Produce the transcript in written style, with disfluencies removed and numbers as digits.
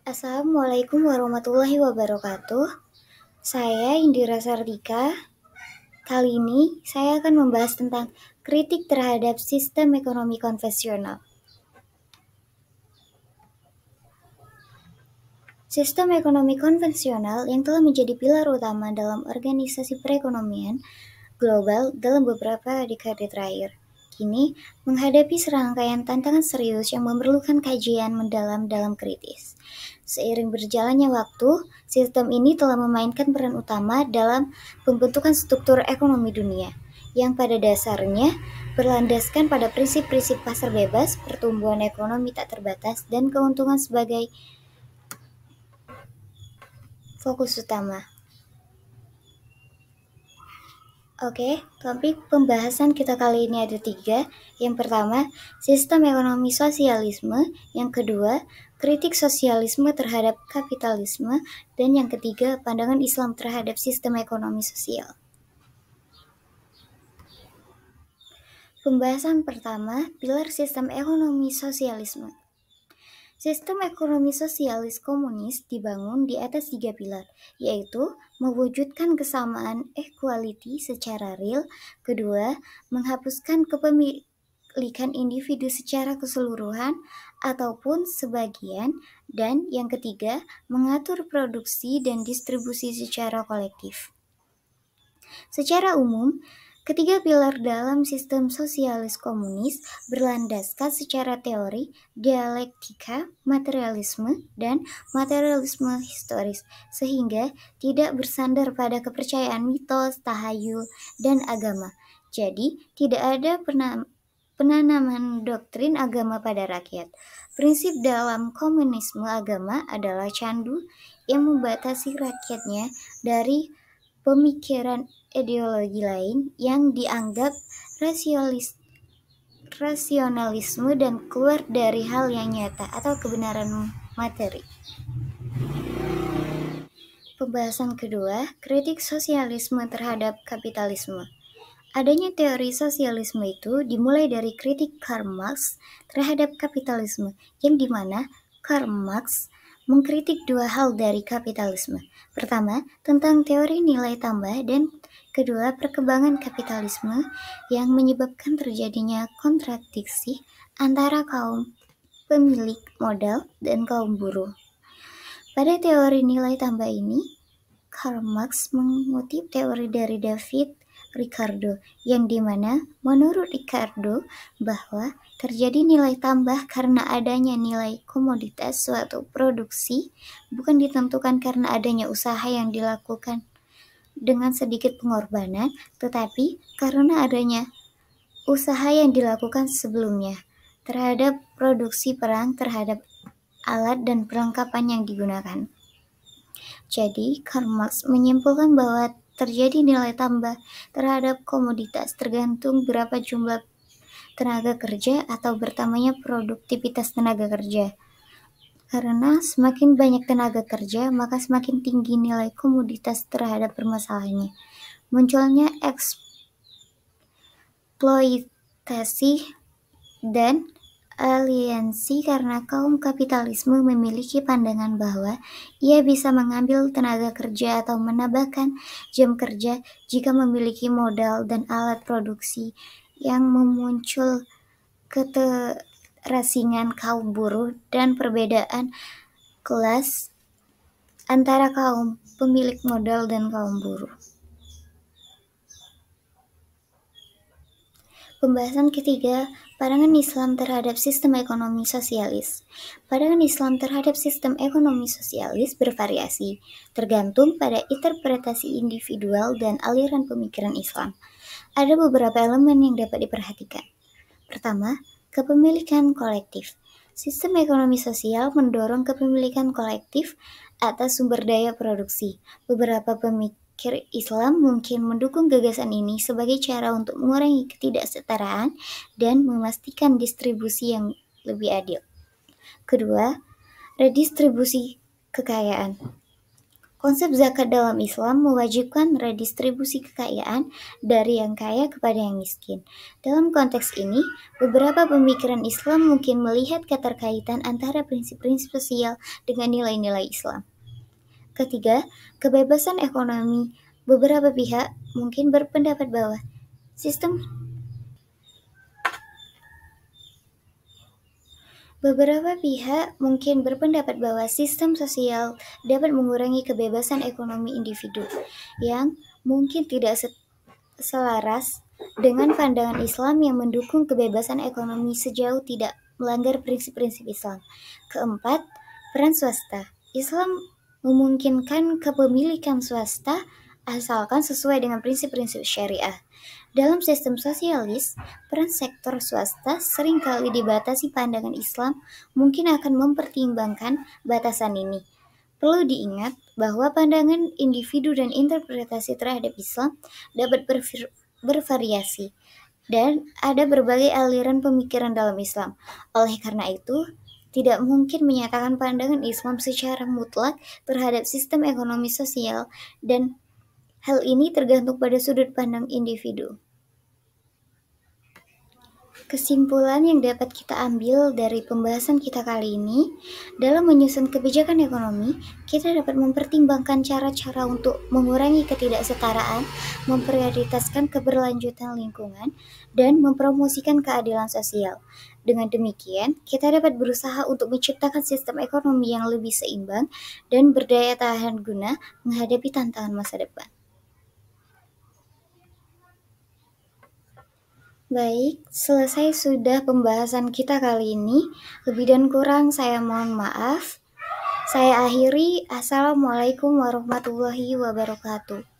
Assalamualaikum warahmatullahi wabarakatuh. Saya Indira Sartika. Kali ini saya akan membahas tentang kritik terhadap sistem ekonomi konvensional. Sistem ekonomi konvensional yang telah menjadi pilar utama dalam organisasi perekonomian global dalam beberapa dekade terakhir, kini menghadapi serangkaian tantangan serius yang memerlukan kajian mendalam dalam kritis. Seiring berjalannya waktu, sistem ini telah memainkan peran utama dalam pembentukan struktur ekonomi dunia, yang pada dasarnya berlandaskan pada prinsip-prinsip pasar bebas, pertumbuhan ekonomi tak terbatas, dan keuntungan sebagai fokus utama. Oke, topik pembahasan kita kali ini ada 3. Yang pertama, sistem ekonomi sosialisme. Yang kedua, kritik sosialisme terhadap kapitalisme. Dan yang ketiga, pandangan Islam terhadap sistem ekonomi sosial. Pembahasan pertama, pilar sistem ekonomi sosialisme. Sistem ekonomi sosialis komunis dibangun di atas 3 pilar, yaitu mewujudkan kesamaan equality secara real, kedua, menghapuskan kepemilikan individu secara keseluruhan ataupun sebagian, dan yang ketiga, mengatur produksi dan distribusi secara kolektif. Secara umum, ketiga pilar dalam sistem sosialis komunis berlandaskan secara teori, dialektika, materialisme, dan materialisme historis, sehingga tidak bersandar pada kepercayaan mitos, tahayul, dan agama. Jadi, tidak ada penanaman doktrin agama pada rakyat. Prinsip dalam komunisme agama adalah candu yang membatasi rakyatnya dari pemikiran ideologi lain yang dianggap rasionalisme dan keluar dari hal yang nyata atau kebenaran materi. Pembahasan kedua, kritik sosialisme terhadap kapitalisme. Adanya teori sosialisme itu dimulai dari kritik Karl Marx terhadap kapitalisme, yang dimana Karl Marx mengkritik dua hal dari kapitalisme. Pertama, tentang teori nilai tambah, dan kedua, perkembangan kapitalisme yang menyebabkan terjadinya kontradiksi antara kaum pemilik modal dan kaum buruh. Pada teori nilai tambah ini, Karl Marx mengutip teori dari David Ricardo, yang dimana menurut Ricardo bahwa terjadi nilai tambah karena adanya nilai komoditas suatu produksi, bukan ditentukan karena adanya usaha yang dilakukan dengan sedikit pengorbanan, tetapi karena adanya usaha yang dilakukan sebelumnya terhadap produksi perang, terhadap alat dan perlengkapan yang digunakan. Jadi, Karl Marx menyimpulkan bahwa terjadi nilai tambah terhadap komoditas tergantung berapa jumlah tenaga kerja atau bertambahnya produktivitas tenaga kerja. Karena semakin banyak tenaga kerja, maka semakin tinggi nilai komoditas terhadap permasalahannya. Munculnya eksploitasi dan aliensi karena kaum kapitalisme memiliki pandangan bahwa ia bisa mengambil tenaga kerja atau menambahkan jam kerja jika memiliki modal dan alat produksi, yang memuncul keterasingan kaum buruh dan perbedaan kelas antara kaum pemilik modal dan kaum buruh. Pembahasan ketiga, pandangan Islam terhadap sistem ekonomi sosialis. Pandangan Islam terhadap sistem ekonomi sosialis bervariasi, tergantung pada interpretasi individual dan aliran pemikiran Islam. Ada beberapa elemen yang dapat diperhatikan. Pertama, kepemilikan kolektif. Sistem ekonomi sosial mendorong kepemilikan kolektif atas sumber daya produksi. Beberapa pemikir Islam mungkin mendukung gagasan ini sebagai cara untuk mengurangi ketidaksetaraan dan memastikan distribusi yang lebih adil. Kedua, redistribusi kekayaan. Konsep zakat dalam Islam mewajibkan redistribusi kekayaan dari yang kaya kepada yang miskin. Dalam konteks ini, beberapa pemikiran Islam mungkin melihat keterkaitan antara prinsip-prinsip sosial dengan nilai-nilai Islam. Ketiga, kebebasan ekonomi. Beberapa pihak mungkin berpendapat bahwa sistem sosial dapat mengurangi kebebasan ekonomi individu, yang mungkin tidak selaras dengan pandangan Islam yang mendukung kebebasan ekonomi sejauh tidak melanggar prinsip-prinsip Islam. Keempat, peran swasta. Islam memungkinkan kepemilikan swasta asalkan sesuai dengan prinsip-prinsip syariah. Dalam sistem sosialis, peran sektor swasta seringkali dibatasi. Pandangan Islam mungkin akan mempertimbangkan batasan ini. Perlu diingat bahwa pandangan individu dan interpretasi terhadap Islam dapat bervariasi, dan ada berbagai aliran pemikiran dalam Islam. Oleh karena itu, tidak mungkin menyatakan pandangan Islam secara mutlak terhadap sistem ekonomi sosial, dan hal ini tergantung pada sudut pandang individu. Kesimpulan yang dapat kita ambil dari pembahasan kita kali ini, dalam menyusun kebijakan ekonomi, kita dapat mempertimbangkan cara-cara untuk mengurangi ketidaksetaraan, memprioritaskan keberlanjutan lingkungan, dan mempromosikan keadilan sosial. Dengan demikian, kita dapat berusaha untuk menciptakan sistem ekonomi yang lebih seimbang dan berdaya tahan guna menghadapi tantangan masa depan. Baik, selesai sudah pembahasan kita kali ini. Lebih dan kurang saya mohon maaf. Saya akhiri. Assalamualaikum warahmatullahi wabarakatuh.